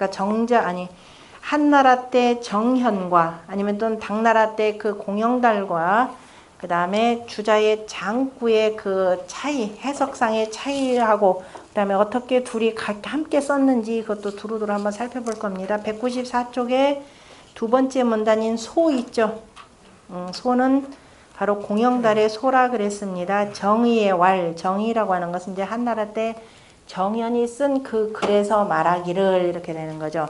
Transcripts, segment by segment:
그러니까 한나라 때 정현과 아니면 또 당나라 때 그 공영달과 그 다음에 주자의 장구의 그 차이, 해석상의 차이하고 그 다음에 어떻게 둘이 함께 썼는지 그것도 두루두루 한번 살펴볼 겁니다. 194쪽에 두 번째 문단인 소 있죠. 소는 바로 공영달의 소라 그랬습니다. 정의의 왈, 정의라고 하는 것은 이제 한나라 때 정현이 쓴 그 글에서 말하기를 이렇게 되는 거죠.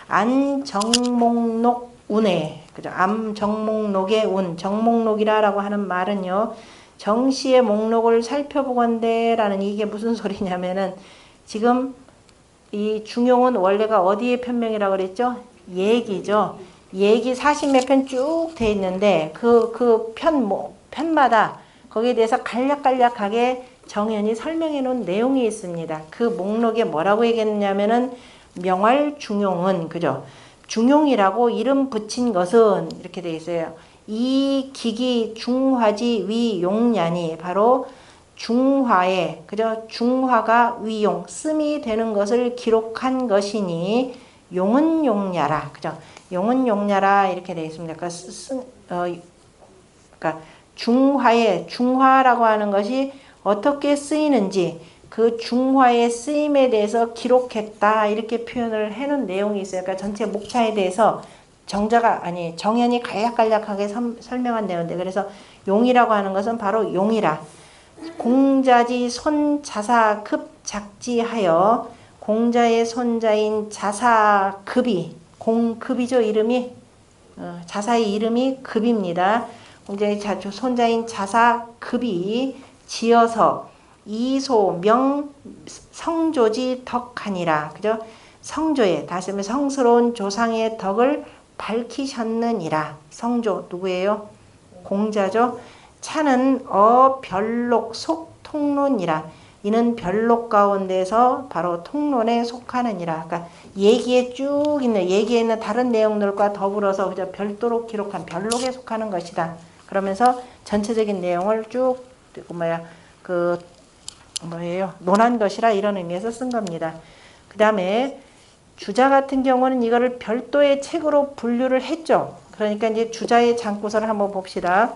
안정목록 운에, 그죠? 암정목록의 운, 정목록이라고 하는 말은요, 정시의 목록을 살펴보건대 라는 이게 무슨 소리냐면은 지금 이 중용은 원래가 어디의 편명이라고 그랬죠? 얘기죠. 얘기 40몇 편 쭉 돼 있는데 그 편마다 거기에 대해서 간략간략하게 정연이 설명해 놓은 내용이 있습니다. 그 목록에 뭐라고 얘기했냐면은 명활 중용은, 그죠? 중용이라고 이름 붙인 것은 이렇게 돼 있어요. 이 기기 중화지 위용냐니, 바로 중화에, 그죠? 중화가 위용, 씀이 되는 것을 기록한 것이니 용은 용냐라, 그죠? 용은 용냐라 이렇게 되어 있습니다. 그러니까 중화라고 하는 것이 어떻게 쓰이는지 그 중화의 쓰임에 대해서 기록했다 이렇게 표현을 해놓은 내용이 있어요. 그러니까 전체 목차에 대해서 정연이 간략간략하게 설명한 내용인데, 그래서 용이라고 하는 것은 바로 용이라. 공자지 손자사급 작지하여, 공자의 손자인 자사급이, 공급이죠 이름이, 자사의 이름이 급입니다. 공자의 손자인 자사급이 지어서 이소 명 성조지 덕하니라, 그죠? 성조의, 다시 말해 성스러운 조상의 덕을 밝히셨느니라. 성조 누구예요? 공자죠. 차는 별록 속 통론이라, 이는 별록 가운데서 바로 통론에 속하느니라. 그러니까 얘기에 쭉 있는, 얘기에 있는 다른 내용들과 더불어서 그저 별도로 기록한 별록에 속하는 것이다. 그러면서 전체적인 내용을 쭉 논한 것이라 이런 의미에서 쓴 겁니다. 그 다음에 주자 같은 경우는 이거를 별도의 책으로 분류를 했죠. 그러니까 이제 주자의 장구설을 한번 봅시다.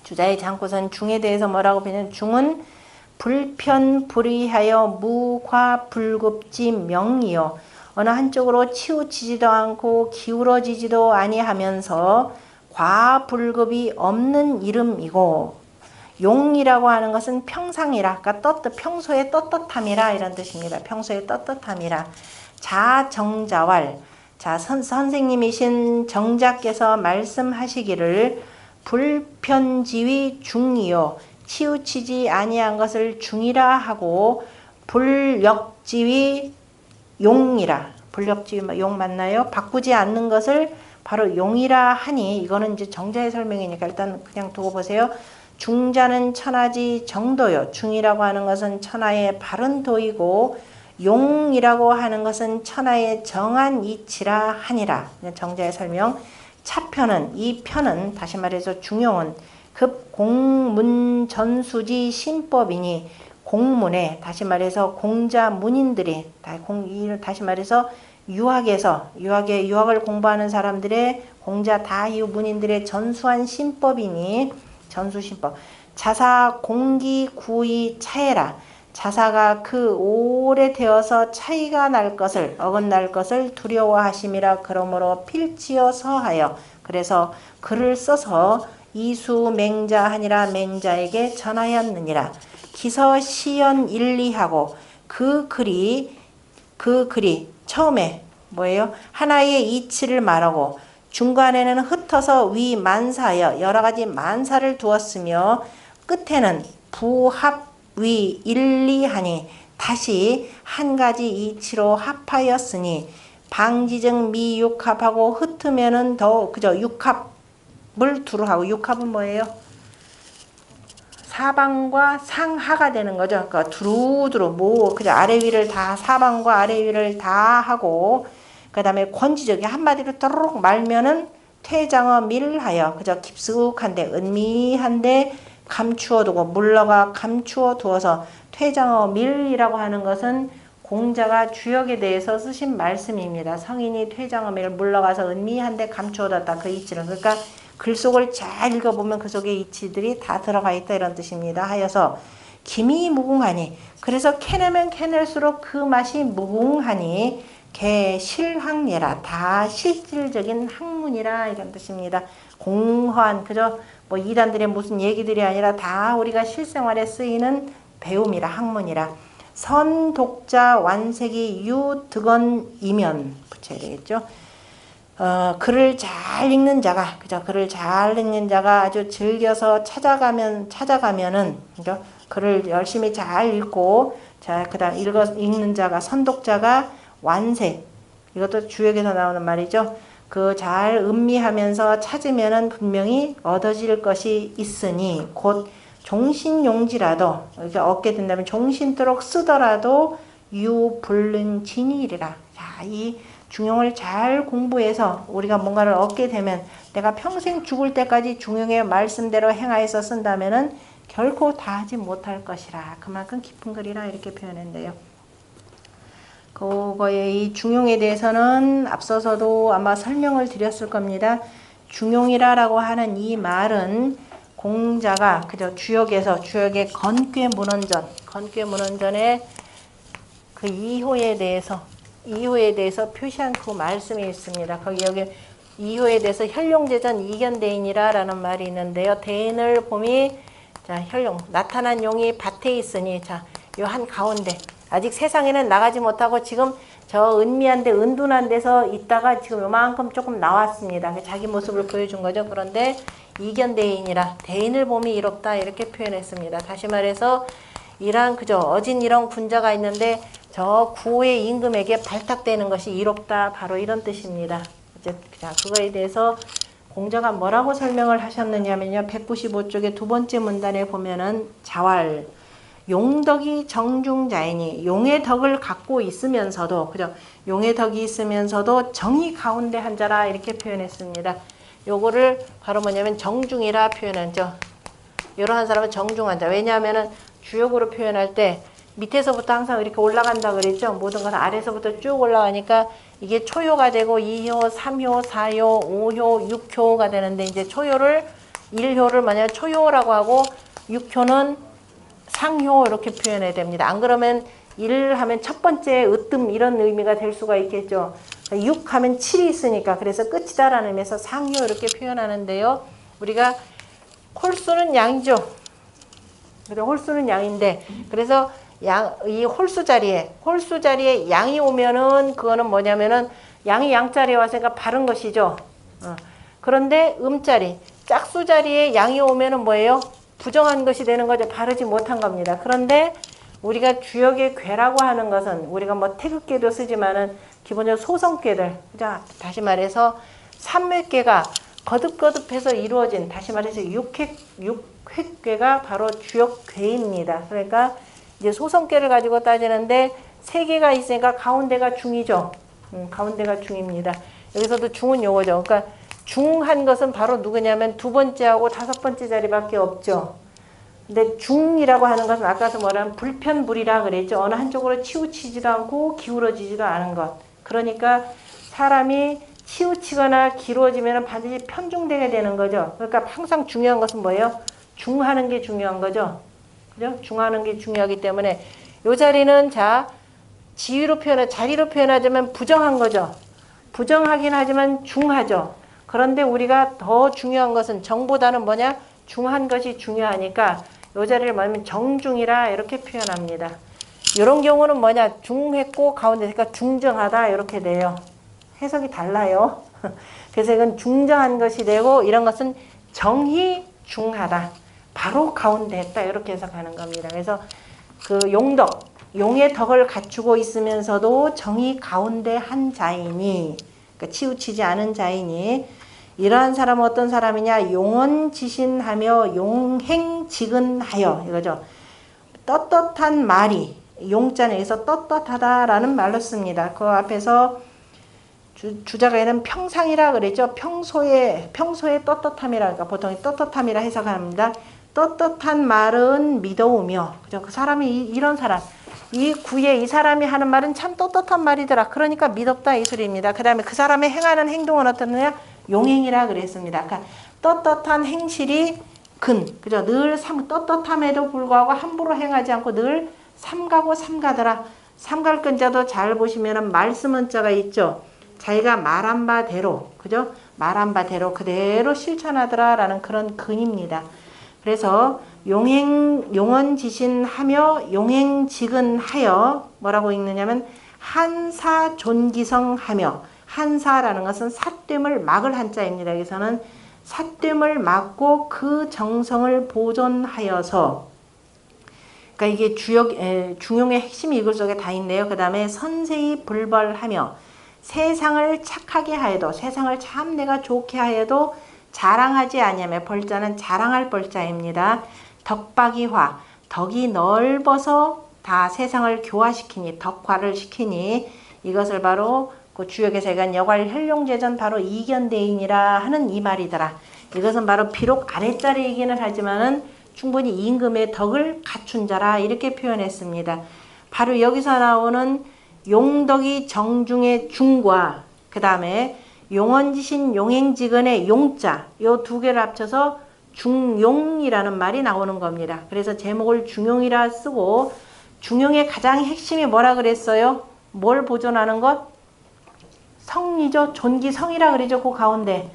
주자의 장구선 중에 대해서 뭐라고 표현하냐면, 중은 불편불의하여 무과불급지 명이요, 어느 한쪽으로 치우치지도 않고 기울어지지도 아니하면서 과불급이 없는 이름이고, 용이라고 하는 것은 평상이라, 그러니까 평소의 떳떳함이라 이런 뜻입니다. 평소의 떳떳함이라. 자정자왈, 선생님이신 정자께서 말씀하시기를 불편지위 중이요, 치우치지 아니한 것을 중이라 하고, 불력지위 용이라, 불력지위 용 맞나요? 바꾸지 않는 것을 바로 용이라 하니, 이거는 이제 정자의 설명이니까 일단 그냥 두고 보세요. 중자는 천하지 정도요, 중이라고 하는 것은 천하의 바른 도이고 용이라고 하는 것은 천하의 정한 이치라 하니라. 정자의 설명. 차편은, 이 편은 다시 말해서 중용은 급 공문 전수지 신법이니, 공문에, 다시 말해서 공자 문인들이, 다시 말해서 유학을 공부하는 사람들의, 공자 다이유 문인들의 전수한 신법이니 전수신법. 자사 공기 구이 차해라, 자사가 그 오래 되어서 차이가 날 것을, 어긋날 것을 두려워하심이라. 그러므로 필지어 서하여, 그래서 글을 써서 이수맹자하니라, 맹자에게 전하였느니라. 기서 시연 일리하고, 그 글이 처음에 뭐예요? 하나의 이치를 말하고, 중간에는 흩어서 위 만사하여 여러 가지 만사를 두었으며, 끝에는 부합위 일리하니 다시 한 가지 이치로 합하였으니, 방지정 미육합하고 흩으면은 더, 그죠? 육합을 두루 하고, 육합은 뭐예요? 사방과 상하가 되는 거죠. 그러니까 두루두루 그죠? 아래 위를 다, 사방과 아래 위를 다 하고, 그 다음에 권지적이 한마디로 또르륵 말면은 퇴장어 밀하여, 그저 깊숙한데 은미한데 감추어 두고, 물러가 감추어 두어서, 퇴장어 밀이라고 하는 것은 공자가 주역에 대해서 쓰신 말씀입니다. 성인이 퇴장하며 물러가서 은미한데 감추어뒀다. 그 이치를. 그러니까 글 속을 잘 읽어보면 그 속에 이치들이 다 들어가 있다 이런 뜻입니다. 하여서 김이 무궁하니 그래서 캐내면 캐낼수록 그 맛이 무궁하니 개실학예라 다 실질적인 학문이라 이런 뜻입니다. 공허한 그저 뭐 이단들의 무슨 얘기들이 아니라 다 우리가 실생활에 쓰이는 배움이라 학문이라 선독자 완색이 유득언이면 붙여야 되겠죠. 글을 잘 읽는 자가 그죠? 글을 잘 읽는 자가 아주 즐겨서 찾아가면은 그죠? 글을 열심히 잘 읽고 자 그다음 읽는 자가 선독자가 완색 이것도 주역에서 나오는 말이죠. 그 잘 음미하면서 찾으면은 분명히 얻어질 것이 있으니 곧 종신용지라도 이렇게 얻게 된다면 종신토록 쓰더라도 유불능진이리라. 자, 이 중용을 잘 공부해서 우리가 뭔가를 얻게 되면 내가 평생 죽을 때까지 중용의 말씀대로 행하여서 쓴다면은 결코 다 하지 못할 것이라. 그만큼 깊은 글이라 이렇게 표현했는데요. 그거의 이 중용에 대해서는 앞서서도 아마 설명을 드렸을 겁니다. 중용이라고 하는 이 말은 공자가 그저 주역의 건괴문헌전의 그 이호에 대해서 표시한 그 말씀이 있습니다. 거기 여기 이호에 대해서 혈룡제전 이견대인이라라는 말이 있는데요. 대인을 봄이 자 혈룡 나타난 용이 밭에 있으니 자 요 한 가운데 아직 세상에는 나가지 못하고 지금 저 은미한데 은둔한 데서 있다가 지금 요만큼 조금 나왔습니다. 자기 모습을 보여준 거죠. 그런데 이견대인이라 대인을 봄이 이롭다 이렇게 표현했습니다. 다시 말해서 이러한 그저 어진 이런 군자가 있는데 저 구호의 임금에게 발탁되는 것이 이롭다 바로 이런 뜻입니다. 이제 자 그거에 대해서 공자가 뭐라고 설명을 하셨느냐면요. 195쪽의 두 번째 문단에 보면은 자왈 용덕이 정중자이니 용의 덕을 갖고 있으면서도 그죠? 용의 덕이 있으면서도 정의 가운데 한 자라 이렇게 표현했습니다. 요거를 바로 뭐냐면 정중이라 표현하죠. 이러한 사람은 정중한 자. 왜냐하면은 주역으로 표현할 때 밑에서부터 항상 이렇게 올라간다 그랬죠. 모든 것은 아래서부터 쭉 올라가니까 이게 초효가 되고 2효, 3효, 4효, 5효, 6효가 되는데 이제 초효를 1효를 만약 초효라고 하고 6효는 상효 이렇게 표현해야 됩니다. 안 그러면 1 하면 첫 번째 으뜸 이런 의미가 될 수가 있겠죠. 6 하면 7이 있으니까 그래서 끝이다라는 의미에서 상효 이렇게 표현하는데요. 우리가 홀수는 양이죠. 홀수는 양인데 그래서 이 홀수 자리에 양이 오면은 그거는 뭐냐면은 양이 양자리에 왔으니까 바른 것이죠. 그런데 음자리 짝수 자리에 양이 오면은 뭐예요? 부정한 것이 되는 거죠. 바르지 못한 겁니다. 그런데 우리가 주역의 괴라고 하는 것은 우리가 뭐 태극괴도 쓰지만은 기본적으로 소성괴들 다시 말해서 삼획괴가 거듭거듭해서 이루어진 다시 말해서 육획괴가 바로 주역괴입니다. 그러니까 이제 소성괴를 가지고 따지는데 세 개가 있으니까 가운데가 중이죠. 가운데가 중입니다. 여기서도 중은 요거죠. 그러니까 중한 것은 바로 누구냐면 두 번째하고 다섯 번째 자리밖에 없죠. 근데 중이라고 하는 것은 아까도 뭐라면 불편불이라 그랬죠. 어느 한쪽으로 치우치지도 않고 기울어지지도 않은 것. 그러니까 사람이 치우치거나 기울어지면 반드시 편중되게 되는 거죠. 그러니까 항상 중요한 것은 뭐예요? 중하는 게 중요한 거죠. 그죠? 중하는 게 중요하기 때문에 이 자리는 자 자리로 표현하자면 부정한 거죠. 부정하긴 하지만 중하죠. 그런데 우리가 더 중요한 것은 정보다는 뭐냐? 중한 것이 중요하니까 이 자리를 말하면 정중이라 이렇게 표현합니다. 이런 경우는 뭐냐? 중했고 가운데 그러니까 중정하다 이렇게 돼요. 해석이 달라요. 그래서 이건 중정한 것이 되고 이런 것은 정히 중하다. 바로 가운데 했다 이렇게 해석하는 겁니다. 그래서 그 용의 덕을 갖추고 있으면서도 정히 가운데 한 자이니 그러니까 치우치지 않은 자이니 이러한 사람은 어떤 사람이냐? 용언지신하며 용행지근하여 이거죠. 떳떳한 말이 용자는 여기서 떳떳하다라는 말로 씁니다. 그 앞에서 주자가에는 평상이라 그랬죠. 평소에 떳떳함이라 그러니까 보통 떳떳함이라 해석합니다. 떳떳한 말은 믿어오며 그죠? 그 사람이 이런 사람 이 구에 이 사람이 하는 말은 참 떳떳한 말이더라. 그러니까 믿었다 이 소리입니다. 그 다음에 그 사람의 행하는 행동은 어떠느냐? 용행이라 그랬습니다. 그러니까 떳떳한 행실이 그죠? 늘 떳떳함에도 불구하고 함부로 행하지 않고 늘 삼가고 삼가더라. 삼갈 근자도 잘 보시면은 말씀은 자가 있죠. 자기가 말한 바대로, 그죠? 말한 바대로 그대로 실천하더라라는 그런 근입니다. 그래서 용언지신하며 용행지근하여 뭐라고 읽느냐면 한사존기성하며, 한사라는 것은 삿됨을 막을 한자입니다. 여기서는 삿됨을 막고 그 정성을 보존하여서, 그러니까 이게 중용의 핵심이 이글 속에 다 있네요. 그 다음에 선세히 불벌하며 세상을 착하게 하여도, 세상을 참 내가 좋게 하여도 자랑하지 아니하며, 벌자는 자랑할 벌자입니다. 덕박이화, 덕이 넓어서 다 세상을 교화시키니, 덕화를 시키니, 이것을 바로 그 주역에서 얘기한 여괄 혈룡제전 바로 이견대인이라 하는 이 말이더라. 이것은 바로 비록 아래자리이기는 하지만은 충분히 임금의 덕을 갖춘 자라 이렇게 표현했습니다. 바로 여기서 나오는 용덕이 정중의 중과 그 다음에 용언지신 용행지근의 용자, 요 두 개를 합쳐서 중용이라는 말이 나오는 겁니다. 그래서 제목을 중용이라 쓰고, 중용의 가장 핵심이 뭐라 그랬어요? 뭘 보존하는 것? 성이죠. 존기성이라 그러죠. 그 가운데.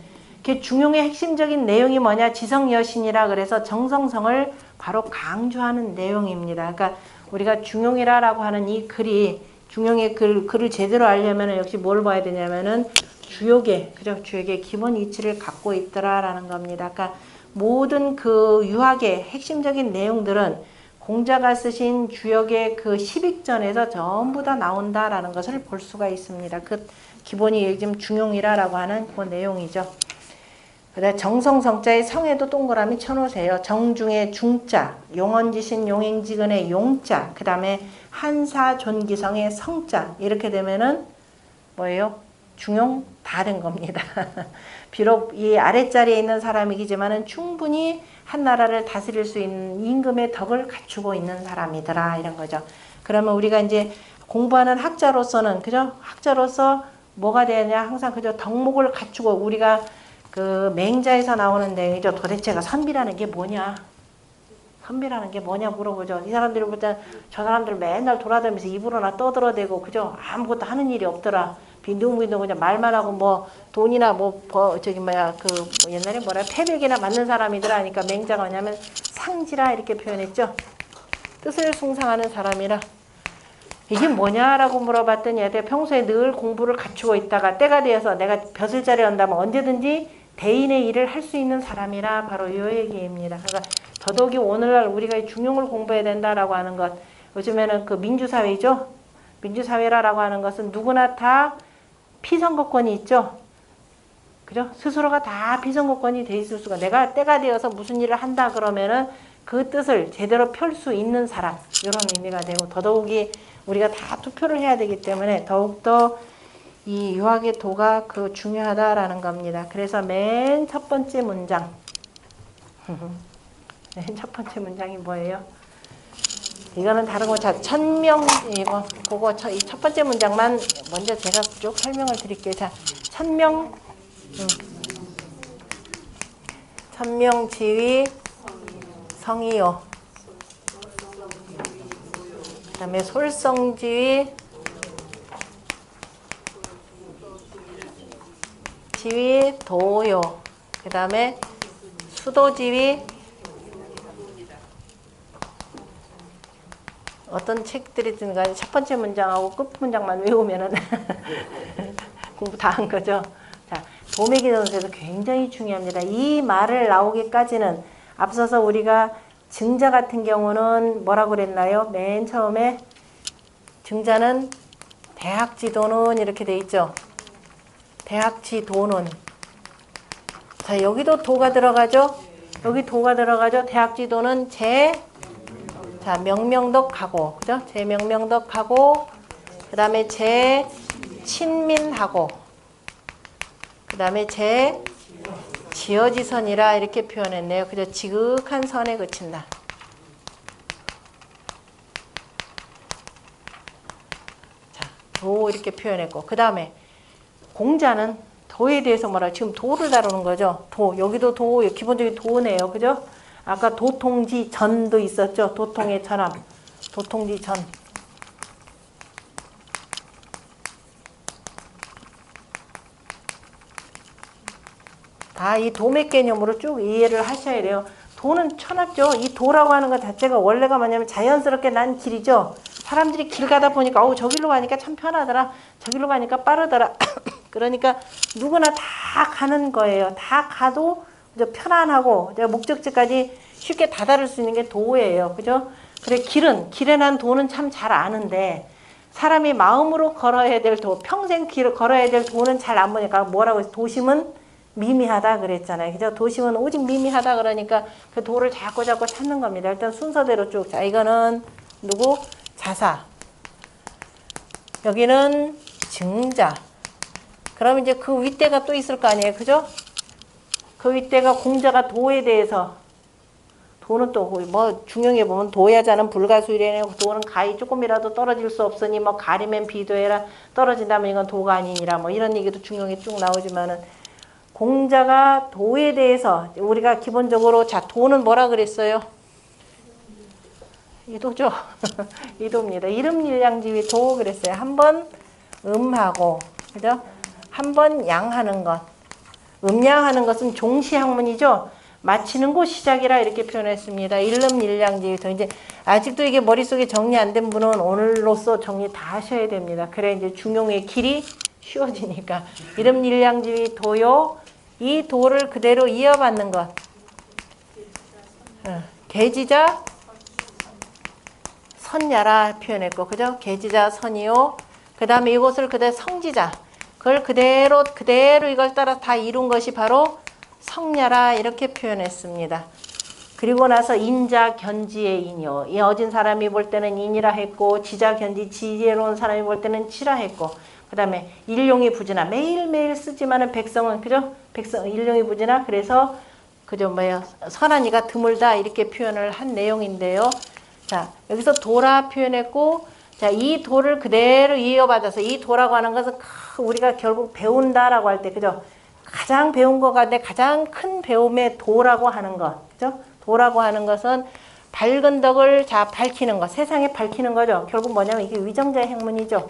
중용의 핵심적인 내용이 뭐냐? 지성여신이라 그래서 정성성을 바로 강조하는 내용입니다. 그러니까 우리가 중용이라고 하는 이 글이, 중용의 글을 제대로 알려면 역시 뭘 봐야 되냐면은 주역의, 그죠? 주역의 기본 이치를 갖고 있더라라는 겁니다. 그러니까 모든 그 유학의 핵심적인 내용들은 공자가 쓰신 주역의 그 10익전에서 전부 다 나온다라는 것을 볼 수가 있습니다. 그 기본이 지금 중용이라고 하는 그 내용이죠. 그다음 정성성자의 성에도 동그라미 쳐놓으세요. 정중의 중자, 용언지신 용행지근의 용자, 그 다음에 한사존기성의 성자, 이렇게 되면은 뭐예요? 중용 다 된 겁니다. 비록 이 아랫자리에 있는 사람이지만은 충분히 한 나라를 다스릴 수 있는 임금의 덕을 갖추고 있는 사람이더라 이런 거죠. 그러면 우리가 이제 공부하는 학자로서는, 그죠? 학자로서 뭐가 되냐? 항상 그죠? 덕목을 갖추고, 우리가 그 맹자에서 나오는 내용이죠. 도대체가 선비라는 게 뭐냐? 선비라는 게 뭐냐 물어보죠. 이 사람들이 볼 때 저 사람들 맨날 돌아다니면서 입으로나 떠들어대고, 그죠? 아무것도 하는 일이 없더라. 빈둥빈둥 그냥 말만 하고 뭐 돈이나 옛날에 뭐라 패백이나 맞는 사람이더라 하니까 맹자가 뭐냐면 상지라 이렇게 표현했죠. 뜻을 숭상하는 사람이라. 이게 뭐냐라고 물어봤더니 애들 평소에 늘 공부를 갖추고 있다가 때가 되어서 내가 벼슬자리 한다면 언제든지 대인의 일을 할 수 있는 사람이라 바로 이 얘기입니다. 그러니까 더더욱이 오늘날 우리가 중용을 공부해야 된다라고 하는 것. 요즘에는 그 민주사회죠. 민주사회라고 하는 것은 누구나 다 피선거권이 있죠. 그죠? 스스로가 다 피선거권이 돼 있을 수가, 내가 때가 되어서 무슨 일을 한다 그러면은 그 뜻을 제대로 펼 수 있는 사람, 이런 의미가 되고, 더더욱이 우리가 다 투표를 해야 되기 때문에 더욱더 이 유학의 도가 그 중요하다라는 겁니다. 그래서 맨 첫 번째 문장, 맨 첫 번째 문장이 뭐예요? 이거는 다른 거, 자, 천명, 이거, 그거, 이 첫 번째 문장만 먼저 제가 쭉 설명을 드릴게요. 자, 천명지위 성이요. 그 다음에 솔성지위 도요. 그 다음에 수도지위, 어떤 책들이든 간에 첫 번째 문장하고 끝 문장만 외우면은 공부 다 한 거죠. 자, 도매기 전서에서 굉장히 중요합니다. 이 말을 나오기까지는 앞서서 우리가 증자 같은 경우는 뭐라고 그랬나요? 맨 처음에 증자는 대학지도는 이렇게 돼 있죠. 대학지도는. 자, 여기도 도가 들어가죠. 여기 도가 들어가죠. 대학지도는 자, 명명덕하고, 그죠? 제명명덕하고, 그 다음에 제친민하고, 그 다음에 지어지선이라 이렇게 표현했네요. 그죠? 지극한 선에 그친다. 도 이렇게 표현했고, 그 다음에 공자는 도에 대해서 뭐라, 지금 도를 다루는 거죠. 도, 여기도 도, 기본적인 도네요. 그죠? 아까 도통지 전도 있었죠. 도통의 전함, 도통지 전. 다 이 도맥 개념으로 쭉 이해를 하셔야 돼요. 도는 천하죠. 이 도라고 하는 것 자체가 원래가 뭐냐면 자연스럽게 난 길이죠. 사람들이 길 가다 보니까 어우 저길로 가니까 참 편하더라. 저길로 가니까 빠르더라. 그러니까 누구나 다 가는 거예요. 다 가도 편안하고 목적지까지 쉽게 다다를 수 있는 게 도예요. 그죠? 그래 길에 난 도는 참 잘 아는데 사람이 마음으로 걸어야 될 도, 평생 길을 걸어야 될 도는 잘 안 보니까 뭐라고 해서 도심은 미미하다 그랬잖아요. 그죠? 도심은 오직 미미하다 그러니까 그 도를 자꾸 찾는 겁니다. 일단 순서대로 쭉. 자, 이거는 누구? 자사. 여기는 증자. 그럼 이제 그 윗대가 또 있을 거 아니에요. 그죠? 그 윗대가 공자가 도에 대해서 도는 또 뭐 중용에 보면 도야자는 불가수이래요. 도는 가히 조금이라도 떨어질 수 없으니 뭐 가리면 비도해라. 떨어진다면 이건 도가 아니니라. 뭐 이런 얘기도 중용에 쭉 나오지만은 공자가 도에 대해서 우리가 기본적으로 자 도는 뭐라 그랬어요? 이도죠. 이도입니다. 이름일량지위 도 그랬어요. 한 번 음하고 그죠? 한 번 양하는 것. 음양하는 것은 종시학문이죠. 마치는 곳 시작이라 이렇게 표현했습니다. 일름일량지위 도. 이제 아직도 이게 머릿속에 정리 안 된 분은 오늘로써 정리 다 하셔야 됩니다. 그래 이제 중용의 길이 쉬워지니까. 이름일량지위 도요. 이 도를 그대로 이어받는 것. 계지자 선야라 표현했고, 그죠? 계지자 선이요. 그 다음에 이것을 그대로 성지자. 그걸 그대로 이걸 따라 다 이룬 것이 바로 성야라 이렇게 표현했습니다. 그리고 나서 인자 견지의 인이요. 이 어진 사람이 볼 때는 인이라 했고, 지자 견지 지혜로운 사람이 볼 때는 지라 했고, 그 다음에 일용이 부지나 매일매일 쓰지만은 백성은 그죠? 백성 일용이 부지나 그래서 그죠 뭐예요? 선한 이가 드물다 이렇게 표현을 한 내용인데요. 자 여기서 도라 표현했고 자 이 도를 그대로 이어받아서 이 도라고 하는 것은 우리가 결국 배운다라고 할 때 그죠? 가장 배운 것 같은데 가장 큰 배움의 도라고 하는 것 그죠? 도라고 하는 것은 밝은 덕을 자 밝히는 것 세상에 밝히는 거죠. 결국 뭐냐면 이게 위정자의 학문이죠.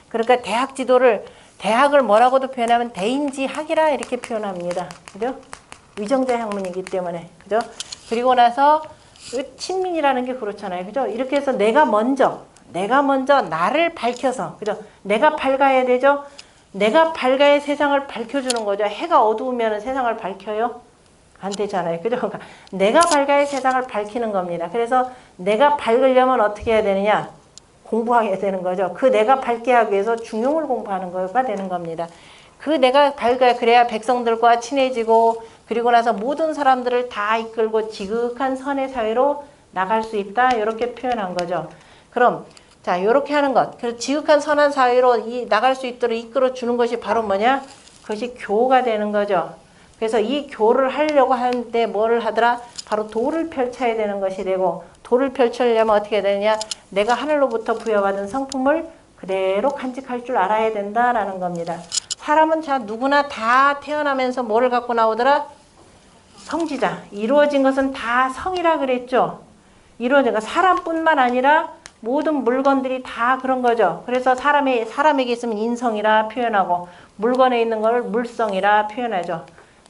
그러니까 대학 지도를 대학을 뭐라고도 표현하면 대인지학이라 이렇게 표현합니다. 그죠? 위정자 학문이기 때문에. 그죠? 그리고 나서 친민이라는 게 그렇잖아요. 그죠? 이렇게 해서 내가 먼저 나를 밝혀서 그죠? 내가 밝아야 되죠? 내가 밝아야 세상을 밝혀주는 거죠. 해가 어두우면 세상을 밝혀요? 안 되잖아요. 그죠? 그러니까 내가 밝아야 세상을 밝히는 겁니다. 그래서 내가 밝으려면 어떻게 해야 되느냐? 공부하게 되는 거죠. 그 내가 밝게 하기 위해서 중용을 공부하는 거가 되는 겁니다. 그 내가 밝아야 그래야 백성들과 친해지고 그리고 나서 모든 사람들을 다 이끌고 지극한 선의 사회로 나갈 수 있다. 이렇게 표현한 거죠. 그럼 자 이렇게 하는 것. 그래서 지극한 선한 사회로 나갈 수 있도록 이끌어 주는 것이 바로 뭐냐? 그것이 교가 되는 거죠. 그래서 이 교를 하려고 하는데 뭐를 하더라? 바로 도를 펼쳐야 되는 것이 되고 도를 펼치려면 어떻게 되느냐? 내가 하늘로부터 부여받은 성품을 그대로 간직할 줄 알아야 된다라는 겁니다. 사람은 자 누구나 다 태어나면서 뭐를 갖고 나오더라? 성지자. 이루어진 것은 다 성이라 그랬죠. 이루어진 것 사람뿐만 아니라 모든 물건들이 다 그런 거죠. 그래서 사람에게 있으면 인성이라 표현하고 물건에 있는 걸 물성이라 표현하죠.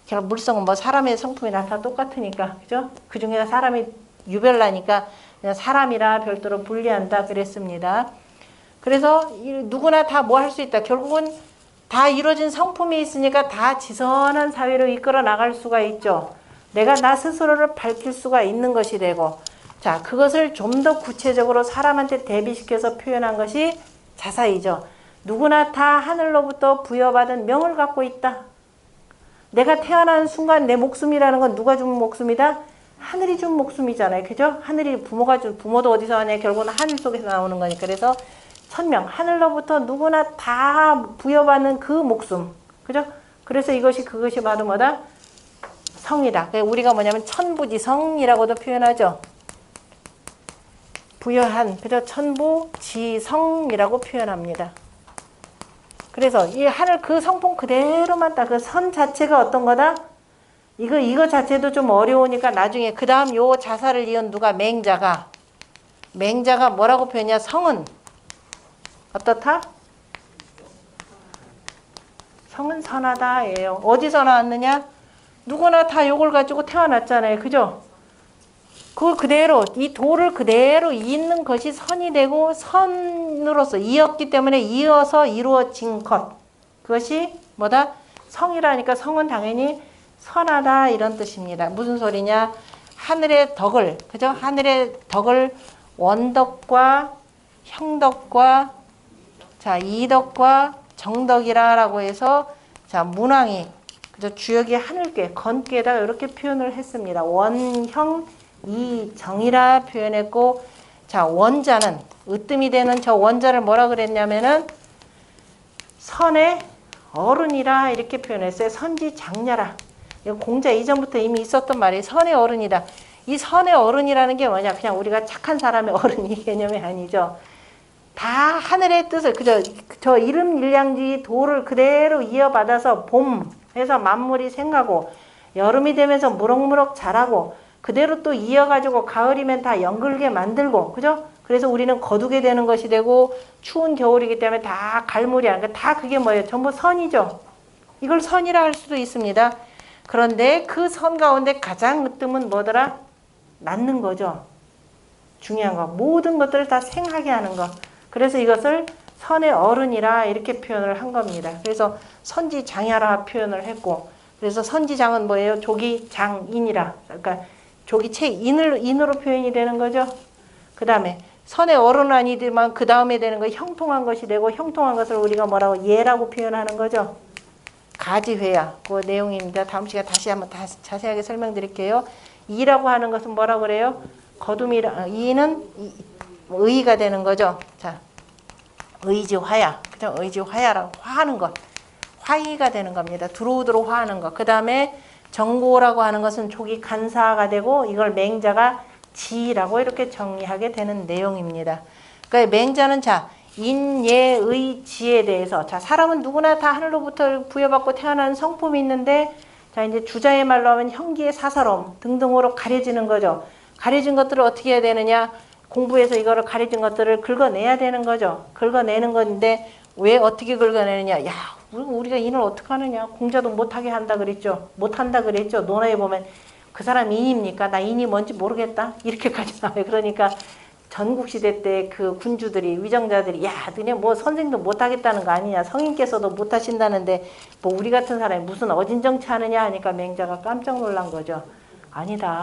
제가 물성은 뭐 사람의 성품이나 다 똑같으니까 그죠? 그 중에 사람이 유별나니까 그냥 사람이라 별도로 분리한다 그랬습니다. 그래서 누구나 다 뭐 할 수 있다. 결국은 다 이루어진 성품이 있으니까 다 지선한 사회로 이끌어 나갈 수가 있죠. 내가 나 스스로를 밝힐 수가 있는 것이 되고 자 그것을 좀 더 구체적으로 사람한테 대비시켜서 표현한 것이 자사이죠. 누구나 다 하늘로부터 부여받은 명을 갖고 있다. 내가 태어난 순간 내 목숨이라는 건 누가 준 목숨이다? 하늘이 준 목숨이잖아요. 그죠? 하늘이 부모가 준 부모도 어디서 하냐? 결국은 하늘 속에서 나오는 거니까. 그래서 천명 하늘로부터 누구나 다 부여받는 그 목숨. 그죠? 그래서 그것이 바로 뭐다? 성이다. 우리가 뭐냐면 천부지성이라고도 표현하죠. 부여한 그죠? 천부지성이라고 표현합니다. 그래서 이 하늘 그 성품 그대로만 딱 그 선 자체가 어떤 거다? 이거 자체도 좀 어려우니까 나중에 그 다음 요 자사를 이은 누가 맹자가 뭐라고 표현이야? 성은 어떻다? 성은 선하다예요. 어디서 나왔느냐? 누구나 다 요걸 가지고 태어났잖아요. 그죠? 그걸 그대로 이 도를 그대로 잇는 것이 선이 되고 선으로서 이었기 때문에 이어서 이루어진 것. 그것이 뭐다? 성이라니까 성은 당연히 선하다 이런 뜻입니다. 무슨 소리냐? 하늘의 덕을 그죠? 하늘의 덕을 원덕과 형덕과 자 이덕과 정덕이라고 해서 자 문왕이 그죠? 주역이 하늘괴 건괴에다가 이렇게 표현을 했습니다. 원형 이정이라 표현했고 자 원자는 으뜸이 되는 저 원자를 뭐라 그랬냐면은 선의 어른이라 이렇게 표현했어요. 선지장녀라. 이거 공자 이전부터 이미 있었던 말이 선의 어른이다. 이 선의 어른이라는 게 뭐냐? 그냥 우리가 착한 사람의 어른 이 개념이 아니죠. 다 하늘의 뜻을 그저 저 이름 일량지 도를 그대로 이어받아서 봄 해서 만물이 생가고 여름이 되면서 무럭무럭 자라고 그대로 또 이어가지고 가을이면 다 연글게 만들고 그죠? 그래서 우리는 거두게 되는 것이 되고 추운 겨울이기 때문에 다 갈무리 하는 다 그게 뭐예요? 전부 선이죠. 이걸 선이라 할 수도 있습니다. 그런데 그 선 가운데 가장 으뜸은 뭐더라? 낳는 거죠. 중요한 거. 모든 것들을 다 생하게 하는 거. 그래서 이것을 선의 어른이라 이렇게 표현을 한 겁니다. 그래서 선지장야라 표현을 했고 그래서 선지장은 뭐예요? 조기장인이라. 그러니까 조기체 인으로 표현이 되는 거죠. 그 다음에 선의 어른은 아니지만 그 다음에 되는 거 형통한 것이 되고 형통한 것을 우리가 뭐라고 예라고 표현하는 거죠. 가지회야 그 내용입니다. 다음 시간에 다시 한번 자세하게 설명드릴게요. 이라고 하는 것은 뭐라고 그래요? 거둠이라 이는 의가 되는 거죠. 자, 의지화야 그죠? 의지화야라고 화하는 것 화의가 되는 겁니다. 두루두루 화하는 것. 그 다음에 정고라고 하는 것은 조기 간사가 되고 이걸 맹자가 지라고 이렇게 정리하게 되는 내용입니다. 그러니까 맹자는 자 인예의 지에 대해서 자 사람은 누구나 다 하늘로부터 부여받고 태어난 성품이 있는데 자 이제 주자의 말로 하면 형기의 사사로움 등등으로 가려지는 거죠. 가려진 것들을 어떻게 해야 되느냐? 공부해서 이거를 가려진 것들을 긁어내야 되는 거죠. 긁어내는 건데 왜 어떻게 긁어내느냐? 야 우리가 인을 어떻게 하느냐? 공자도 못하게 한다 그랬죠. 못한다 그랬죠. 논어에 보면 그 사람 인입니까? 나 인이 뭔지 모르겠다. 이렇게까지 나와요. 그러니까 전국시대 때 그 군주들이 위정자들이 야 너네 뭐 선생도 못하겠다는 거 아니냐. 성인께서도 못하신다는데 뭐 우리 같은 사람이 무슨 어진정치 하느냐 하니까 맹자가 깜짝 놀란 거죠. 아니다.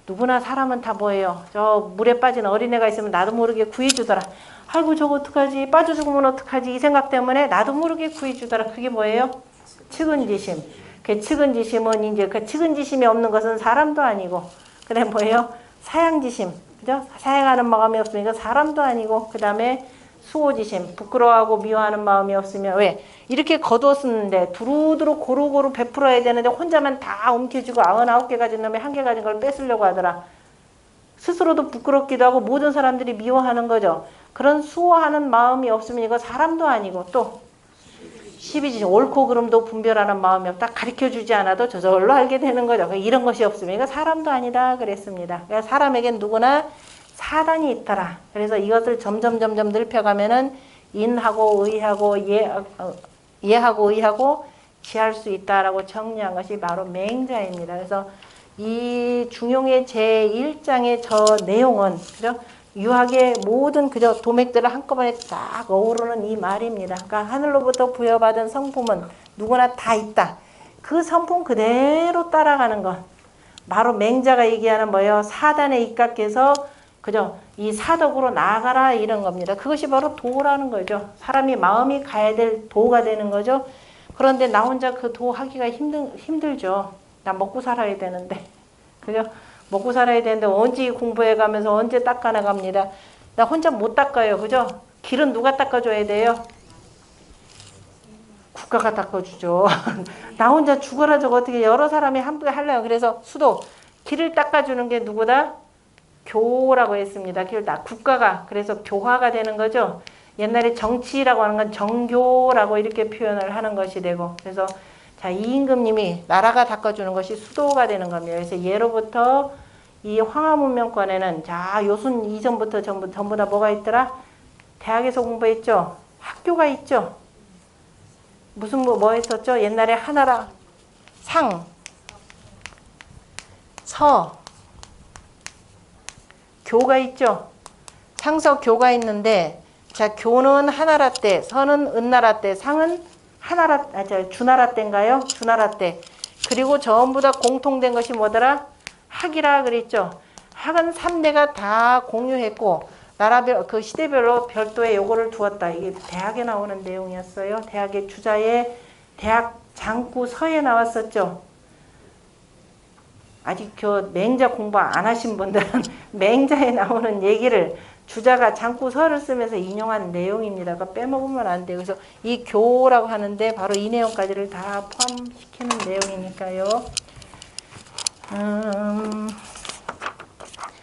누구나 사람은 다 뭐예요. 저 물에 빠진 어린애가 있으면 나도 모르게 구해주더라. 아이고 저거 어떡하지? 빠져 죽으면 어떡하지? 이 생각 때문에 나도 모르게 구해주더라. 그게 뭐예요? 측은지심. 그 측은지심은 이제 그 측은지심이 없는 것은 사람도 아니고 그 다음에 뭐예요? 사양지심. 그죠? 사양하는 마음이 없으니까 사람도 아니고 그 다음에 수호지심. 부끄러워하고 미워하는 마음이 없으면 왜? 이렇게 거두었는데 두루두루 고루고루 베풀어야 되는데 혼자만 다 움켜쥐고 99개 가진 놈이 1개 가진 걸 뺏으려고 하더라. 스스로도 부끄럽기도 하고 모든 사람들이 미워하는 거죠. 그런 수호하는 마음이 없으면 이거 사람도 아니고 또 시비지심 옳고 그름도 분별하는 마음이 없다. 가르쳐주지 않아도 저절로 알게 되는 거죠. 이런 것이 없으면 이거 사람도 아니다 그랬습니다. 그러니까 사람에겐 누구나 사단이 있더라. 그래서 이것을 점점 넓혀가면은 인하고 의하고 예하고 의하고 지할 수 있다라고 정리한 것이 바로 맹자입니다. 그래서 이 중용의 제1장의 저 내용은 그죠? 유학의 모든 그저 도맥들을 한꺼번에 딱 어우르는 이 말입니다. 그러니까 하늘로부터 부여받은 성품은 누구나 다 있다. 그 성품 그대로 따라가는 것. 바로 맹자가 얘기하는 뭐예요? 사단에 입각해서 그죠? 이 사덕으로 나아가라 이런 겁니다. 그것이 바로 도라는 거죠. 사람이 마음이 가야 될 도가 되는 거죠. 그런데 나 혼자 그 도 하기가 힘들죠. 나 먹고 살아야 되는데. 그죠? 먹고 살아야 되는데 언제 공부해 가면서 언제 닦아나갑니다. 나 혼자 못 닦아요. 그죠? 길은 누가 닦아줘야 돼요? 국가가 닦아주죠. 나 혼자 죽어라 저거 어떻게 여러 사람이 함께 하려고. 그래서 수도 길을 닦아주는 게 누구다? 교라고 했습니다. 길을 다 국가가 그래서 교화가 되는 거죠. 옛날에 정치라고 하는 건 정교라고 이렇게 표현을 하는 것이 되고, 그래서 자, 이임금님이 나라가 닦아주는 것이 수도가 되는 겁니다. 그래서 예로부터 이 황하문명권에는 자, 요순 이전부터 전부 다 뭐가 있더라? 대학에서 공부했죠? 학교가 있죠? 무슨 뭐 했었죠? 옛날에 하나라 상, 서, 교가 있죠? 상서 교가 있는데, 자, 교는 하나라 때, 서는 은나라 때, 상은 주나라 때인가요? 주나라 때. 그리고 전부 다 공통된 것이 뭐더라? 학이라 그랬죠. 학은 3대가 다 공유했고, 나라별, 그 시대별로 별도의 요거를 두었다. 이게 대학에 나오는 내용이었어요. 대학의 주자에 대학 장구 서에 나왔었죠. 아직 맹자 공부 안 하신 분들은 맹자에 나오는 얘기를 주자가 장구서를 쓰면서 인용한 내용입니다. 그러니까 빼먹으면 안 돼요. 그래서 이 교라고 하는데 바로 이 내용까지를 다 포함시키는 내용이니까요.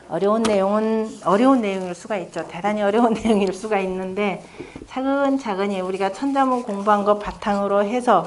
어려운 내용일 수가 있죠. 대단히 어려운 내용일 수가 있는데 차근차근히 우리가 천자문 공부한 거 바탕으로 해서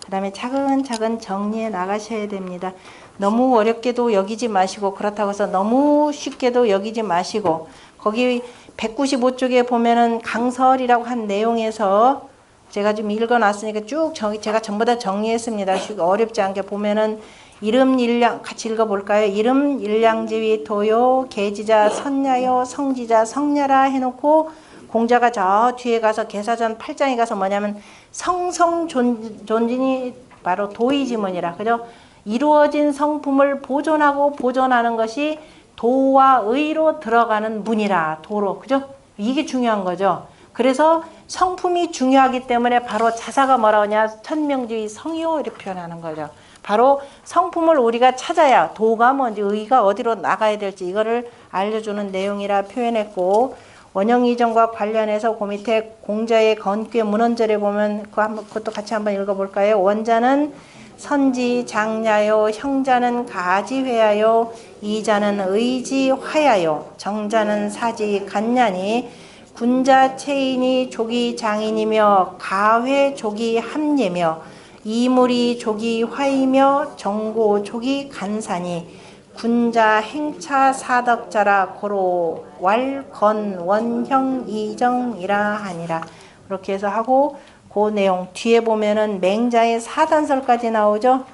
그 다음에 차근차근 정리해 나가셔야 됩니다. 너무 어렵게도 여기지 마시고 그렇다고 해서 너무 쉽게도 여기지 마시고 거기 195쪽에 보면은 강설이라고 한 내용에서 제가 좀 읽어놨으니까 쭉 제가 전부 다 정리했습니다. 어렵지 않게 보면은 이름 일량 같이 읽어볼까요? 이름 일량지위 도요 계지자 선야요 성지자 성야라 해놓고 공자가 저 뒤에 가서 계사전 8장에 가서 뭐냐면 성성존진이 바로 도의지문이라 그죠? 이루어진 성품을 보존하고 보존하는 것이 도와 의로 들어가는 문이라 도로 그죠? 이게 중요한 거죠. 그래서 성품이 중요하기 때문에 바로 자사가 뭐라고 하냐 천명지의 성이요 이렇게 표현하는 거죠. 바로 성품을 우리가 찾아야 도가 뭔지 의가 어디로 나가야 될지 이거를 알려주는 내용이라 표현했고 원형이전과 관련해서 그 밑에 공자의 건괴 문헌절에 보면 그것도 같이 한번 읽어볼까요? 원자는 선지 장야요 형자는 가지회야요 이자는 의지화야요 정자는 사지 간냐니 군자 체인이 조기 장인이며 가회 조기 함예며 이물이 조기 화이며 정고 조기 간사니 군자 행차 사덕자라 고로 왈건 원형 이정이라 하니라. 그렇게 해서 하고 그 내용 뒤에 보면은 맹자의 사단설까지 나오죠.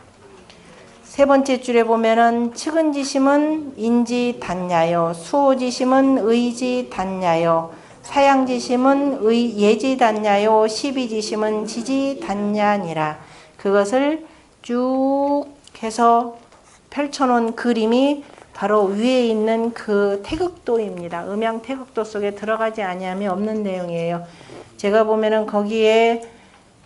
세 번째 줄에 보면은 측은지심은 인지단야요 수호지심은 의지단야요 사양지심은 예지단야요 시비지심은 지지단야니라. 그것을 쭉 해서 펼쳐놓은 그림이 바로 위에 있는 그 태극도입니다. 음양 태극도 속에 들어가지 아니함이 없는 내용이에요. 제가 보면은 거기에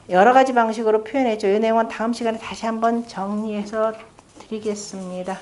여러 가지 방식으로 표현했죠. 이 내용은 다음 시간에 다시 한번 정리해서 드리겠습니다.